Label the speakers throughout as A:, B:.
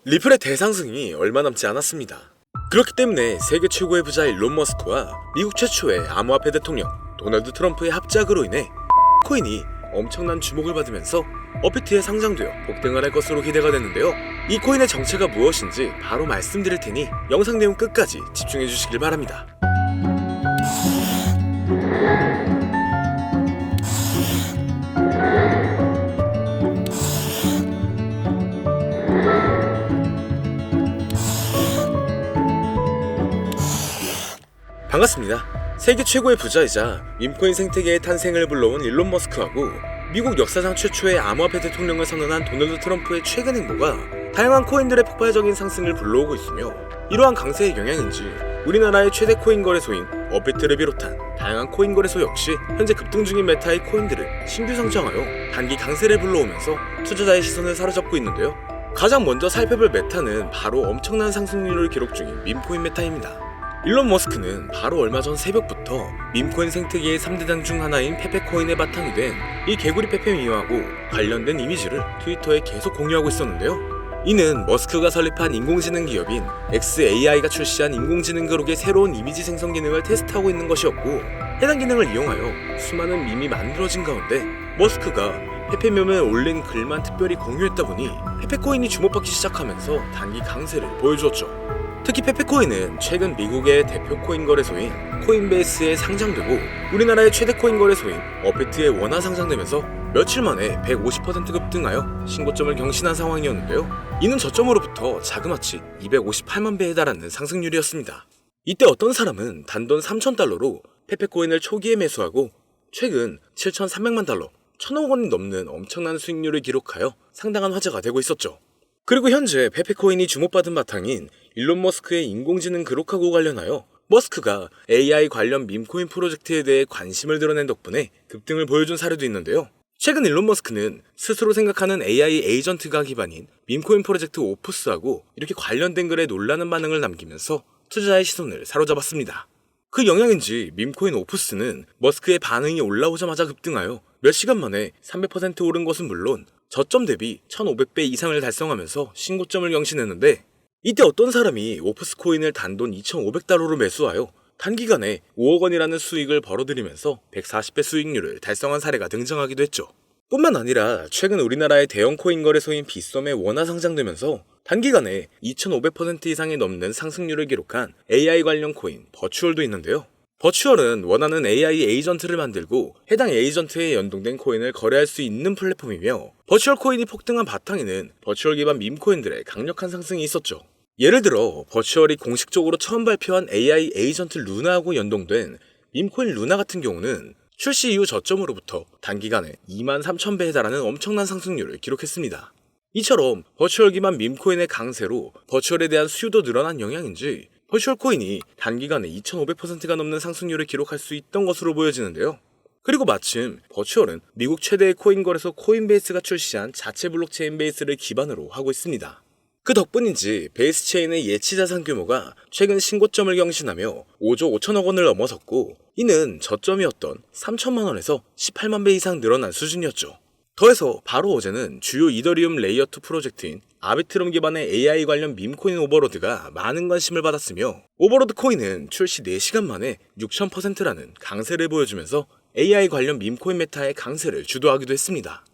A: 리플의 대상승이 얼마 남지 않았습니다. 그렇기 때문에 세계 최고의 부자 일론 머스크와 미국 최초의 암호화폐 대통령 도널드 트럼프의 합작으로 인해 코인이 엄청난 주목을 받으면서 업비트에 상장되어 폭등을 할 것으로 기대가 됐는데요. 이 코인의 정체가 무엇인지 바로 말씀드릴 테니 영상 내용 끝까지 집중해 주시길 바랍니다. 반갑습니다. 세계 최고의 부자이자 밈코인 생태계의 탄생을 불러온 일론 머스크하고 미국 역사상 최초의 암호화폐 대통령을 선언한 도널드 트럼프의 최근 행보가 다양한 코인들의 폭발적인 상승을 불러오고 있으며, 이러한 강세의 영향인지 우리나라의 최대 코인 거래소인 업비트를 비롯한 다양한 코인 거래소 역시 현재 급등 중인 메타의 코인들을 신규 상장하여 단기 강세를 불러오면서 투자자의 시선을 사로잡고 있는데요. 가장 먼저 살펴볼 메타는 바로 엄청난 상승률을 기록 중인 밈코인 메타입니다. 일론 머스크는 바로 얼마 전 새벽부터 밈코인 생태계의 3대장 중 하나인 페페코인의 바탕이 된 이 개구리 페페미와하고 관련된 이미지를 트위터에 계속 공유하고 있었는데요. 이는 머스크가 설립한 인공지능 기업인 xAI가 출시한 인공지능 그룹의 새로운 이미지 생성 기능을 테스트하고 있는 것이었고, 해당 기능을 이용하여 수많은 밈이 만들어진 가운데 머스크가 페페밈에 올린 글만 특별히 공유했다 보니 페페코인이 주목받기 시작하면서 단기 강세를 보여주었죠. 특히 페페코인은 최근 미국의 대표 코인 거래소인 코인베이스에 상장되고 우리나라의 최대 코인 거래소인 업비트에 원화 상장되면서 며칠 만에 150% 급등하여 신고점을 경신한 상황이었는데요. 이는 저점으로부터 자그마치 258만 배에 달하는 상승률이었습니다. 이때 어떤 사람은 단돈 3,000달러로 페페코인을 초기에 매수하고 최근 7,300만 달러, 1,000억 원이 넘는 엄청난 수익률을 기록하여 상당한 화제가 되고 있었죠. 그리고 현재 페페코인이 주목받은 바탕인 일론 머스크의 인공지능 그룹하고 관련하여 머스크가 AI 관련 밈코인 프로젝트에 대해 관심을 드러낸 덕분에 급등을 보여준 사례도 있는데요. 최근 일론 머스크는 스스로 생각하는 AI 에이전트가 기반인 밈코인 프로젝트 오프스하고 이렇게 관련된 글에 놀라는 반응을 남기면서 투자자의 시선을 사로잡았습니다. 그 영향인지 밈코인 오프스는 머스크의 반응이 올라오자마자 급등하여 몇 시간 만에 300% 오른 것은 물론 저점 대비 1500배 이상을 달성하면서 신고점을 경신했는데, 이때 어떤 사람이 오프스 코인을 단돈 2500달러로 매수하여 단기간에 5억 원이라는 수익을 벌어들이면서 140배 수익률을 달성한 사례가 등장하기도 했죠. 뿐만 아니라 최근 우리나라의 대형 코인 거래소인 빗썸에 원화 상장되면서 단기간에 2500% 이상이 넘는 상승률을 기록한 AI 관련 코인 버추얼도 있는데요. 버추얼은 원하는 AI 에이전트를 만들고 해당 에이전트에 연동된 코인을 거래할 수 있는 플랫폼이며, 버추얼 코인이 폭등한 바탕에는 버추얼 기반 밈코인들의 강력한 상승이 있었죠. 예를 들어 버추얼이 공식적으로 처음 발표한 AI 에이전트 루나하고 연동된 밈코인 루나 같은 경우는 출시 이후 저점으로부터 단기간에 23,000배에 달하는 엄청난 상승률을 기록했습니다. 이처럼 버추얼 기반 밈코인의 강세로 버추얼에 대한 수요도 늘어난 영향인지 버추얼 코인이 단기간에 2500%가 넘는 상승률을 기록할 수 있던 것으로 보여지는데요. 그리고 마침 버추얼은 미국 최대의 코인 거래소 코인베이스가 출시한 자체 블록체인 베이스를 기반으로 하고 있습니다. 그 덕분인지 베이스 체인의 예치 자산 규모가 최근 신고점을 경신하며 5조 5천억 원을 넘어섰고, 이는 저점이었던 3천만 원에서 18만 배 이상 늘어난 수준이었죠. 더해서 바로 어제는 주요 이더리움 레이어2 프로젝트인 아비트럼 기반의 AI 관련 밈코인 오버로드가 많은 관심을 받았으며, 오버로드 코인은 출시 4시간 만에 6000%라는 강세를 보여주면서 AI 관련 밈코인 메타의 강세를 주도하기도 했습니다.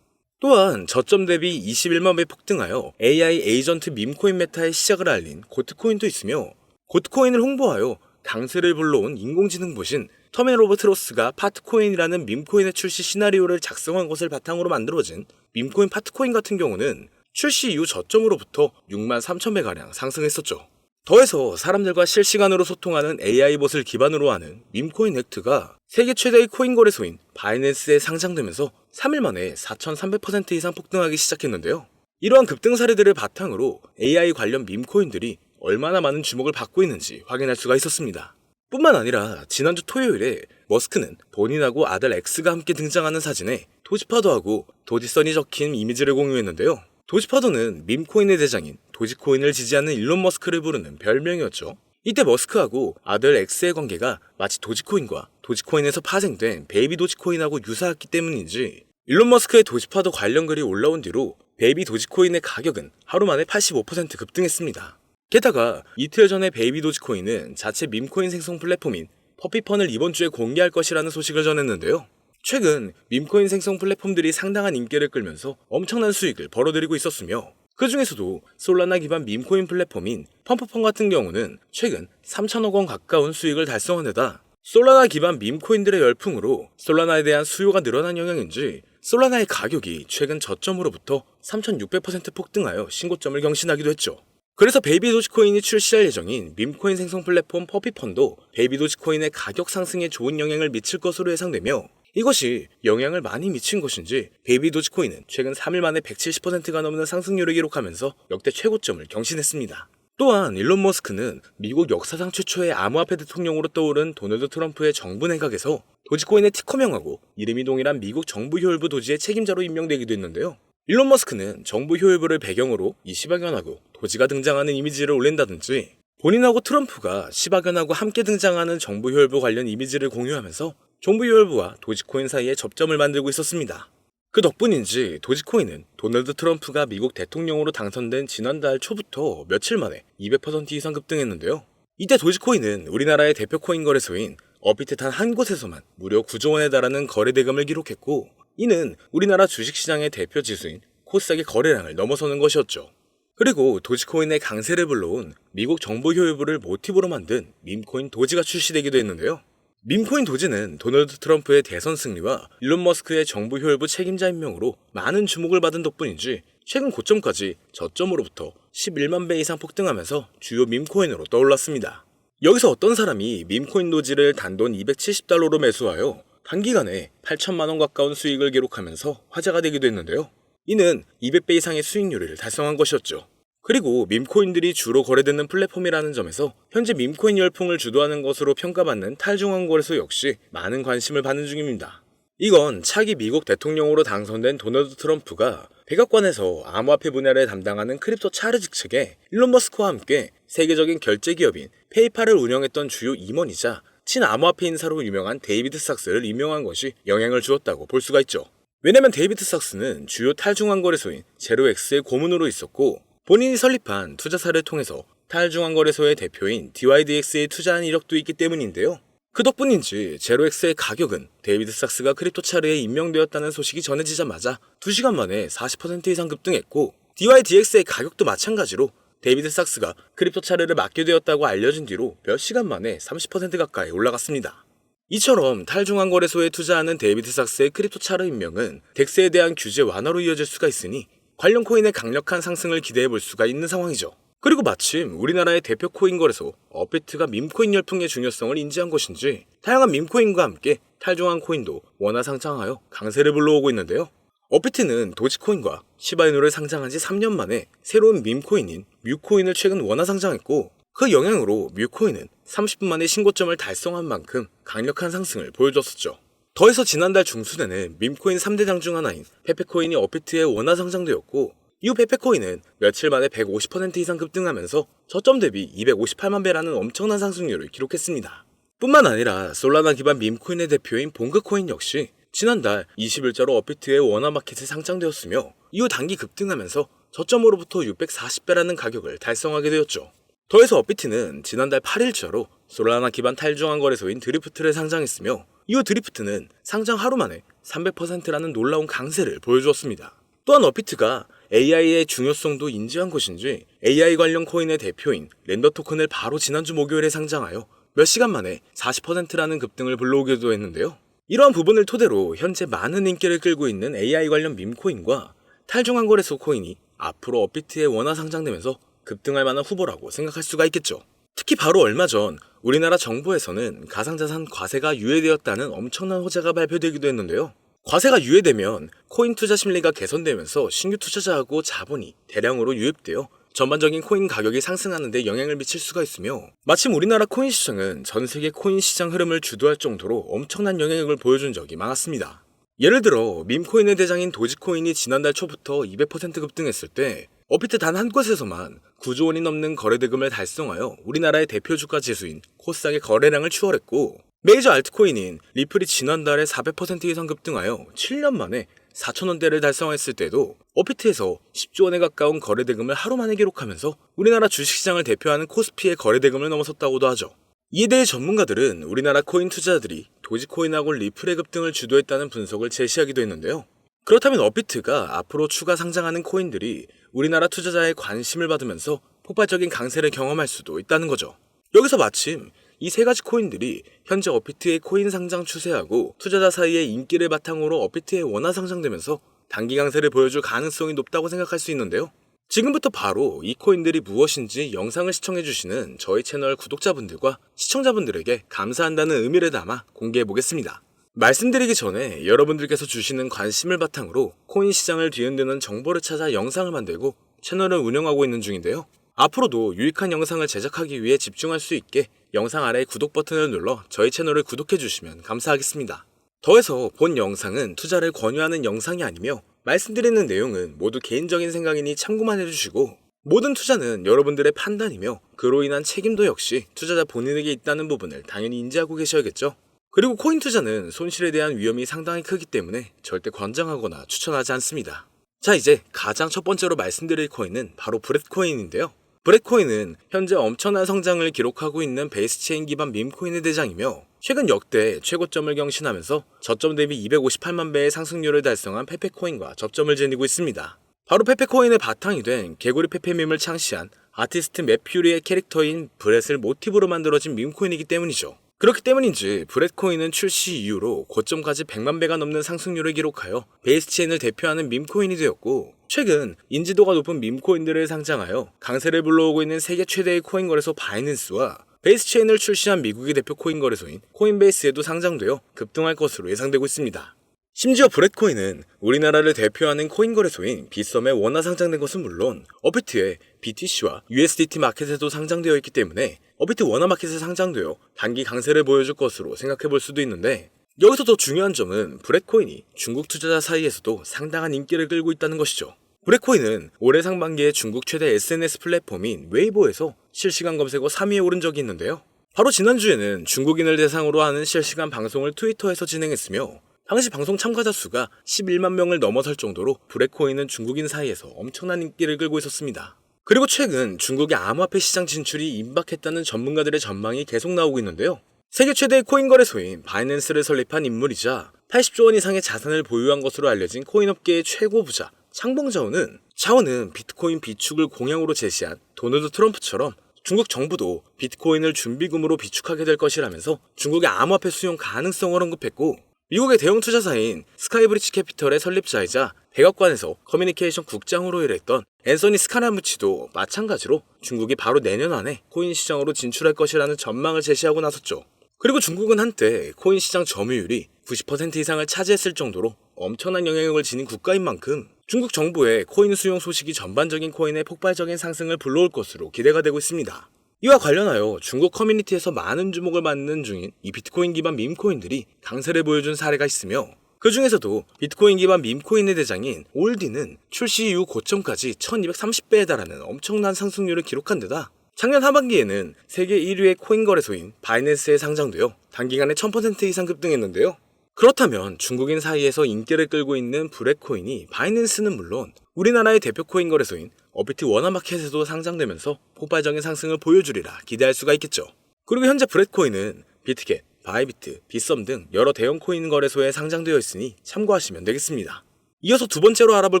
A: 또한 저점 대비 21만 배 폭등하여 AI 에이전트 밈코인 메타의 시작을 알린 고트코인도 있으며, 고트코인을 홍보하여 강세를 불러온 인공지능 보신 터맨 오브 트로스가 파트코인이라는 밈코인의 출시 시나리오를 작성한 것을 바탕으로 만들어진 밈코인 파트코인 같은 경우는 출시 이후 저점으로부터 63,000배가량 상승했었죠. 더해서 사람들과 실시간으로 소통하는 AI봇을 기반으로 하는 밈코인 헥트가 세계 최대의 코인 거래소인 바이낸스에 상장되면서 3일 만에 4,300% 이상 폭등하기 시작했는데요. 이러한 급등 사례들을 바탕으로 AI 관련 밈코인들이 얼마나 많은 주목을 받고 있는지 확인할 수가 있었습니다. 뿐만 아니라 지난주 토요일에 머스크는 본인하고 아들 X가 함께 등장하는 사진에 도지파도하고 도지선이 적힌 이미지를 공유했는데요. 도지파도는 밈코인의 대장인 도지코인을 지지하는 일론 머스크를 부르는 별명이었죠. 이때 머스크하고 아들 X의 관계가 마치 도지코인과 도지코인에서 파생된 베이비 도지코인하고 유사했기 때문인지 일론 머스크의 도지파도 관련 글이 올라온 뒤로 베이비 도지코인의 가격은 하루 만에 85% 급등했습니다. 게다가 이틀 전에 베이비 도지코인은 자체 밈코인 생성 플랫폼인 퍼피펀을 이번 주에 공개할 것이라는 소식을 전했는데요. 최근 밈코인 생성 플랫폼들이 상당한 인기를 끌면서 엄청난 수익을 벌어들이고 있었으며 그 중에서도 솔라나 기반 밈코인 플랫폼인 펌프펀 같은 경우는 최근 3천억 원 가까운 수익을 달성한 데다 솔라나 기반 밈코인들의 열풍으로 솔라나에 대한 수요가 늘어난 영향인지 솔라나의 가격이 최근 저점으로부터 3,600% 폭등하여 신고점을 경신하기도 했죠. 그래서 베이비 도지코인이 출시할 예정인 밈코인 생성 플랫폼 퍼피펀도 베이비 도지코인의 가격 상승에 좋은 영향을 미칠 것으로 예상되며 이것이 영향을 많이 미친 것인지 베이비 도지코인은 최근 3일 만에 170%가 넘는 상승률을 기록하면서 역대 최고점을 경신했습니다. 또한 일론 머스크는 미국 역사상 최초의 암호화폐 대통령으로 떠오른 도널드 트럼프의 정부 내각에서 도지코인의 티커명하고 이름이 동일한 미국 정부 효율부 도지의 책임자로 임명되기도 했는데요. 일론 머스크는 정부 효율부를 배경으로 이 시바견하고 도지가 등장하는 이미지를 올린다든지 본인하고 트럼프가 시바견하고 함께 등장하는 정부 효율부 관련 이미지를 공유하면서 정부 효율부와 도지코인 사이에 접점을 만들고 있었습니다. 그 덕분인지 도지코인은 도널드 트럼프가 미국 대통령으로 당선된 지난달 초부터 며칠 만에 200% 이상 급등했는데요. 이때 도지코인은 우리나라의 대표 코인 거래소인 업비트 단 한 곳에서만 무려 9조 원에 달하는 거래 대금을 기록했고 이는 우리나라 주식시장의 대표 지수인 코스닥의 거래량을 넘어서는 것이었죠. 그리고 도지코인의 강세를 불러온 미국 정부 효율부를 모티브로 만든 밈코인 도지가 출시되기도 했는데요. 밈코인 도지는 도널드 트럼프의 대선 승리와 일론 머스크의 정부 효율부 책임자 임명으로 많은 주목을 받은 덕분인지 최근 고점까지 저점으로부터 11만 배 이상 폭등하면서 주요 밈코인으로 떠올랐습니다. 여기서 어떤 사람이 밈코인 도지를 단돈 270달러로 매수하여 단기간에 8천만 원 가까운 수익을 기록하면서 화제가 되기도 했는데요. 이는 200배 이상의 수익률을 달성한 것이었죠. 그리고 밈코인들이 주로 거래되는 플랫폼이라는 점에서 현재 밈코인 열풍을 주도하는 것으로 평가받는 탈중앙 거래소 역시 많은 관심을 받는 중입니다. 이건 차기 미국 대통령으로 당선된 도널드 트럼프가 백악관에서 암호화폐 분야를 담당하는 크립토 차르 직책에 일론 머스크와 함께 세계적인 결제 기업인 페이팔을 운영했던 주요 임원이자 친암호화폐 인사로 유명한 데이비드 삭스를 임명한 것이 영향을 주었다고 볼 수가 있죠. 왜냐면 데이비드 삭스는 주요 탈중앙 거래소인 제로엑스의 고문으로 있었고 본인이 설립한 투자사를 통해서 탈중앙 거래소의 대표인 DYDX에 투자한 이력도 있기 때문인데요. 그 덕분인지 제로엑스의 가격은 데이비드 삭스가 크립토 차르에 임명되었다는 소식이 전해지자마자 2시간 만에 40% 이상 급등했고 DYDX의 가격도 마찬가지로 데이비드 삭스가 크립토 차르를 맡게 되었다고 알려진 뒤로 몇 시간 만에 30% 가까이 올라갔습니다. 이처럼 탈중앙 거래소에 투자하는 데이비드 삭스의 크립토 차르 임명은 덱스에 대한 규제 완화로 이어질 수가 있으니 관련 코인의 강력한 상승을 기대해 볼 수가 있는 상황이죠. 그리고 마침 우리나라의 대표 코인 거래소 업비트가 밈코인 열풍의 중요성을 인지한 것인지 다양한 밈코인과 함께 탈중앙 코인도 원화 상장하여 강세를 불러오고 있는데요. 업비트는 도지코인과 시바이누를 상장한 지 3년 만에 새로운 밈코인인 뮤코인을 최근 원화 상장했고 그 영향으로 뮤코인은 30분 만에 신고점을 달성한 만큼 강력한 상승을 보여줬었죠. 더해서 지난달 중순에는 밈코인 3대장 중 하나인 페페코인이 업비트에 원화 상장되었고 이후 페페코인은 며칠 만에 150% 이상 급등하면서 저점 대비 258만 배라는 엄청난 상승률을 기록했습니다. 뿐만 아니라 솔라나 기반 밈코인의 대표인 봉그코인 역시 지난달 20일자로 업비트의 원화 마켓에 상장되었으며 이후 단기 급등하면서 저점으로부터 640배라는 가격을 달성하게 되었죠. 더해서 업비트는 지난달 8일자로 솔라나 기반 탈중앙 거래소인 드리프트를 상장했으며 이후 드리프트는 상장 하루 만에 300%라는 놀라운 강세를 보여주었습니다. 또한 업비트가 AI의 중요성도 인지한 것인지 AI 관련 코인의 대표인 렌더 토큰을 바로 지난주 목요일에 상장하여 몇 시간 만에 40%라는 급등을 불러오기도 했는데요. 이러한 부분을 토대로 현재 많은 인기를 끌고 있는 AI 관련 밈코인과 탈중앙 거래소 코인이 앞으로 업비트에 원화 상장되면서 급등할 만한 후보라고 생각할 수가 있겠죠. 특히 바로 얼마 전 우리나라 정부에서는 가상자산 과세가 유예되었다는 엄청난 호재가 발표되기도 했는데요. 과세가 유예되면 코인 투자 심리가 개선되면서 신규 투자자하고 자본이 대량으로 유입되어 전반적인 코인 가격이 상승하는 데 영향을 미칠 수가 있으며 마침 우리나라 코인 시장은 전 세계 코인 시장 흐름을 주도할 정도로 엄청난 영향력을 보여준 적이 많았습니다. 예를 들어 밈코인의 대장인 도지코인이 지난달 초부터 200% 급등했을 때 업비트 단 한 곳에서만 9조 원이 넘는 거래대금을 달성하여 우리나라의 대표 주가 지수인 코스닥의 거래량을 추월했고 메이저 알트코인인 리플이 지난달에 400% 이상 급등하여 7년 만에 4,000원대를 달성했을 때도 업비트에서 10조 원에 가까운 거래대금을 하루 만에 기록하면서 우리나라 주식시장을 대표하는 코스피의 거래대금을 넘어섰다고도 하죠. 이에 대해 전문가들은 우리나라 코인 투자자들이 도지코인하고 리플의 급등을 주도했다는 분석을 제시하기도 했는데요. 그렇다면 업비트가 앞으로 추가 상장하는 코인들이 우리나라 투자자의 관심을 받으면서 폭발적인 강세를 경험할 수도 있다는 거죠. 여기서 마침 이 세 가지 코인들이 현재 업비트의 코인 상장 추세하고 투자자 사이의 인기를 바탕으로 업비트에 원화 상장되면서 단기 강세를 보여줄 가능성이 높다고 생각할 수 있는데요. 지금부터 바로 이 코인들이 무엇인지 영상을 시청해주시는 저희 채널 구독자분들과 시청자분들에게 감사한다는 의미를 담아 공개해보겠습니다. 말씀드리기 전에 여러분들께서 주시는 관심을 바탕으로 코인 시장을 뒤흔드는 정보를 찾아 영상을 만들고 채널을 운영하고 있는 중인데요. 앞으로도 유익한 영상을 제작하기 위해 집중할 수 있게 영상 아래 구독 버튼을 눌러 저희 채널을 구독해주시면 감사하겠습니다. 더해서 본 영상은 투자를 권유하는 영상이 아니며 말씀드리는 내용은 모두 개인적인 생각이니 참고만 해주시고 모든 투자는 여러분들의 판단이며 그로 인한 책임도 역시 투자자 본인에게 있다는 부분을 당연히 인지하고 계셔야겠죠. 그리고 코인 투자는 손실에 대한 위험이 상당히 크기 때문에 절대 권장하거나 추천하지 않습니다. 자, 이제 가장 첫 번째로 말씀드릴 코인은 바로 브렛코인인데요. 브렛코인은 현재 엄청난 성장을 기록하고 있는 베이스체인 기반 밈코인의 대장이며 최근 역대 최고점을 경신하면서 저점 대비 258만 배의 상승률을 달성한 페페코인과 접점을 지니고 있습니다. 바로 페페코인의 바탕이 된 개구리 페페밈을 창시한 아티스트 맵퓨리의 캐릭터인 브렛을 모티브로 만들어진 밈코인이기 때문이죠. 그렇기 때문인지 브렛코인은 출시 이후로 고점까지 100만 배가 넘는 상승률을 기록하여 베이스체인을 대표하는 밈코인이 되었고 최근 인지도가 높은 밈코인들을 상장하여 강세를 불러오고 있는 세계 최대의 코인 거래소 바이낸스와 베이스체인을 출시한 미국의 대표 코인 거래소인 코인베이스에도 상장되어 급등할 것으로 예상되고 있습니다. 심지어 브렛코인은 우리나라를 대표하는 코인 거래소인 빗썸에 원화 상장된 것은 물론 업비트의 BTC와 USDT 마켓에도 상장되어 있기 때문에 업비트 원화 마켓에 상장되어 단기 강세를 보여줄 것으로 생각해 볼 수도 있는데 여기서 더 중요한 점은 브렛코인이 중국 투자자 사이에서도 상당한 인기를 끌고 있다는 것이죠. 브렛코인은 올해 상반기에 중국 최대 SNS 플랫폼인 웨이보에서 실시간 검색어 3위에 오른 적이 있는데요. 바로 지난주에는 중국인을 대상으로 하는 실시간 방송을 트위터에서 진행했으며 당시 방송 참가자 수가 11만 명을 넘어설 정도로 브렛코인은 중국인 사이에서 엄청난 인기를 끌고 있었습니다. 그리고 최근 중국의 암호화폐 시장 진출이 임박했다는 전문가들의 전망이 계속 나오고 있는데요. 세계 최대의 코인 거래소인 바이낸스를 설립한 인물이자 80조 원 이상의 자산을 보유한 것으로 알려진 코인업계의 최고 부자 창봉자오는 자오는 비트코인 비축을 공약으로 제시한 도널드 트럼프처럼 중국 정부도 비트코인을 준비금으로 비축하게 될 것이라면서 중국의 암호화폐 수용 가능성을 언급했고 미국의 대형 투자사인 스카이브리지 캐피털의 설립자이자 백악관에서 커뮤니케이션 국장으로 일했던 앤서니 스카라무치도 마찬가지로 중국이 바로 내년 안에 코인 시장으로 진출할 것이라는 전망을 제시하고 나섰죠. 그리고 중국은 한때 코인 시장 점유율이 90% 이상을 차지했을 정도로 엄청난 영향력을 지닌 국가인 만큼 중국 정부의 코인 수용 소식이 전반적인 코인의 폭발적인 상승을 불러올 것으로 기대가 되고 있습니다. 이와 관련하여 중국 커뮤니티에서 많은 주목을 받는 중인 이 비트코인 기반 밈코인들이 강세를 보여준 사례가 있으며 그 중에서도 비트코인 기반 밈코인의 대장인 올디는 출시 이후 고점까지 1230배에 달하는 엄청난 상승률을 기록한 데다 작년 하반기에는 세계 1위의 코인 거래소인 바이낸스에 상장되어 단기간에 1000% 이상 급등했는데요. 그렇다면 중국인 사이에서 인기를 끌고 있는 브렛코인이 바이낸스는 물론 우리나라의 대표 코인 거래소인 업비트 원화마켓에도 상장되면서 폭발적인 상승을 보여주리라 기대할 수가 있겠죠. 그리고 현재 브렛코인은 비트겟, 바이비트, 빗썸 등 여러 대형 코인 거래소에 상장되어 있으니 참고하시면 되겠습니다. 이어서 두 번째로 알아볼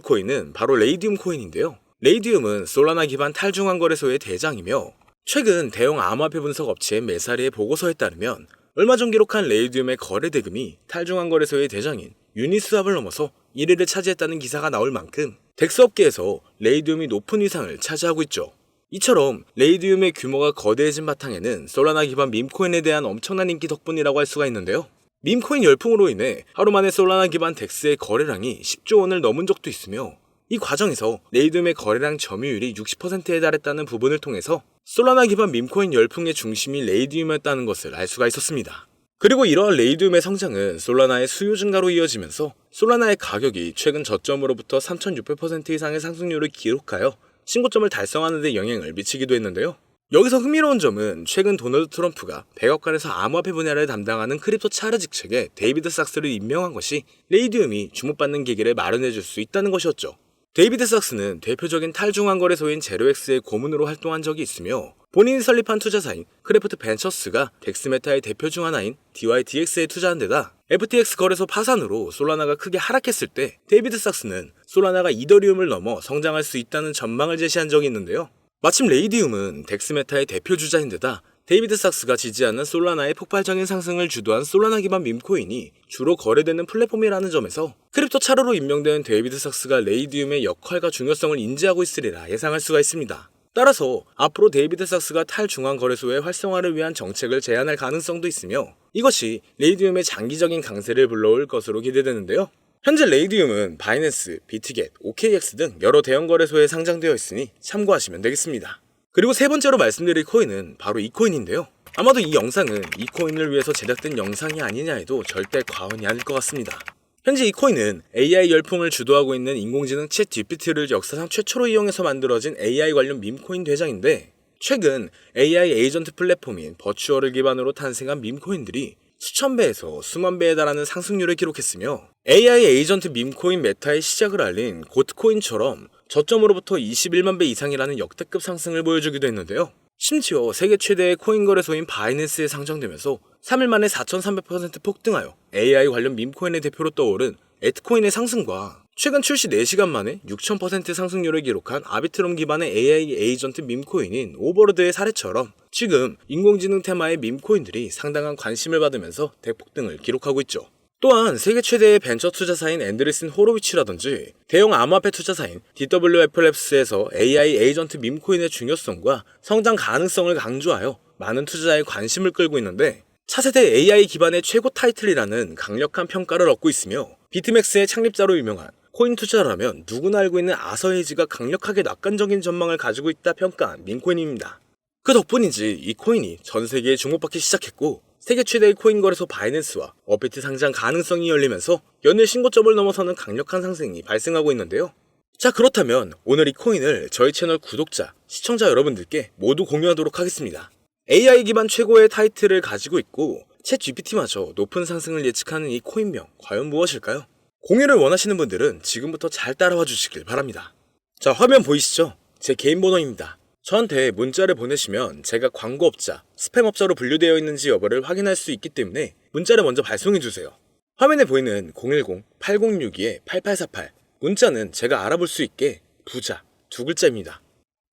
A: 코인은 바로 레이디움 코인인데요. 레이디움은 솔라나 기반 탈중앙 거래소의 대장이며 최근 대형 암호화폐 분석 업체 메사리의 보고서에 따르면 얼마 전 기록한 레이디움의 거래 대금이 탈중앙 거래소의 대장인 유니스왑을 넘어서 1위를 차지했다는 기사가 나올 만큼 덱스 업계에서 레이디움이 높은 위상을 차지하고 있죠. 이처럼 레이디움의 규모가 거대해진 바탕에는 솔라나 기반 밈코인에 대한 엄청난 인기 덕분이라고 할 수가 있는데요. 밈코인 열풍으로 인해 하루 만에 솔라나 기반 덱스의 거래량이 10조 원을 넘은 적도 있으며 이 과정에서 레이디움의 거래량 점유율이 60%에 달했다는 부분을 통해서 솔라나 기반 밈코인 열풍의 중심이 레이디움이었다는 것을 알 수가 있었습니다. 그리고 이러한 레이디움의 성장은 솔라나의 수요 증가로 이어지면서 솔라나의 가격이 최근 저점으로부터 3600% 이상의 상승률을 기록하여 신고점을 달성하는 데 영향을 미치기도 했는데요. 여기서 흥미로운 점은 최근 도널드 트럼프가 백악관에서 암호화폐 분야를 담당하는 크립토 차르 직책에 데이비드 sak스를 임명한 것이 레이디움이 주목받는 계기를 마련해줄 수 있다는 것이었죠. 데이비드 sak스는 대표적인 탈중앙거래소인 제로엑스의 고문으로 활동한 적이 있으며 본인이 설립한 투자사인 크래프트 벤처스가 덱스메타의 대표 중 하나인 DYDX에 투자한 데다 FTX 거래소 파산으로 솔라나가 크게 하락했을 때 데이비드 sak스는 솔라나가 이더리움을 넘어 성장할 수 있다는 전망을 제시한 적이 있는데요. 마침 레이디움은 덱스메타의 대표 주자인데다 데이비드 sak스가 지지하는 솔라나의 폭발적인 상승을 주도한 솔라나 기반 밈코인이 주로 거래되는 플랫폼이라는 점에서 크립토 차르로 임명된 데이비드 sak스가 레이디움의 역할과 중요성을 인지하고 있으리라 예상할 수가 있습니다. 따라서 앞으로 데이비드 sak스가 탈중앙거래소의 활성화를 위한 정책을 제안할 가능성도 있으며 이것이 레이디움의 장기적인 강세를 불러올 것으로 기대되는데요. 현재 레이디움은 바이낸스, 비트겟, OKX 등 여러 대형 거래소에 상장되어 있으니 참고하시면 되겠습니다. 그리고 세 번째로 말씀드릴 코인은 바로 이 코인인데요. 아마도 이 영상은 이 코인을 위해서 제작된 영상이 아니냐 해도 절대 과언이 아닐 것 같습니다. 현재 이 코인은 AI 열풍을 주도하고 있는 인공지능 챗 GPT를 역사상 최초로 이용해서 만들어진 AI 관련 밈코인 대장인데 최근 AI 에이전트 플랫폼인 버추얼을 기반으로 탄생한 밈코인들이 수천 배에서 수만 배에 달하는 상승률을 기록했으며 AI 에이전트 밈코인 메타의 시작을 알린 고트코인처럼 저점으로부터 21만 배 이상이라는 역대급 상승을 보여주기도 했는데요. 심지어 세계 최대의 코인 거래소인 바이낸스에 상장되면서 3일 만에 4,300% 폭등하여 AI 관련 밈코인의 대표로 떠오른 에트코인의 상승과 최근 출시 4시간 만에 6,000% 상승률을 기록한 아비트롬 기반의 AI 에이전트 밈코인인 오버로드의 사례처럼 지금 인공지능 테마의 밈코인들이 상당한 관심을 받으면서 대폭등을 기록하고 있죠. 또한 세계 최대의 벤처 투자사인 앤드리슨 호로위치라든지 대형 암호화폐 투자사인 DWFLabs에서 AI 에이전트 밈코인의 중요성과 성장 가능성을 강조하여 많은 투자자의 관심을 끌고 있는데 차세대 AI 기반의 최고 타이틀이라는 강력한 평가를 얻고 있으며 비트맥스의 창립자로 유명한 코인 투자라면 누구나 알고 있는 아서 헤이지가 강력하게 낙관적인 전망을 가지고 있다 평가한 밈코인입니다. 그 덕분인지 이 코인이 전 세계에 주목받기 시작했고 세계 최대의 코인 거래소 바이낸스와 업비트 상장 가능성이 열리면서 연일 신고점을 넘어서는 강력한 상승이 발생하고 있는데요. 자, 그렇다면 오늘 이 코인을 저희 채널 구독자, 시청자 여러분들께 모두 공유하도록 하겠습니다. AI 기반 최고의 타이틀을 가지고 있고 챗 GPT마저 높은 상승을 예측하는 이 코인명 과연 무엇일까요? 공유를 원하시는 분들은 지금부터 잘 따라와 주시길 바랍니다. 자, 화면 보이시죠? 제 개인 번호입니다. 저한테 문자를 보내시면 제가 광고업자, 스팸업자로 분류되어 있는지 여부를 확인할 수 있기 때문에 문자를 먼저 발송해주세요. 화면에 보이는 010-8062-8848 문자는 제가 알아볼 수 있게 부자 2글자입니다.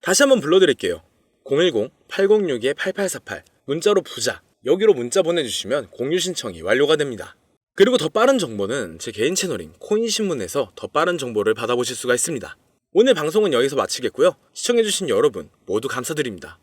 A: 다시 한번 불러드릴게요. 010-8062-8848 문자로 부자 여기로 문자 보내주시면 공유 신청이 완료가 됩니다. 그리고 더 빠른 정보는 제 개인 채널인 코인신문에서 더 빠른 정보를 받아보실 수가 있습니다. 오늘 방송은 여기서 마치겠고요. 시청해주신 여러분 모두 감사드립니다.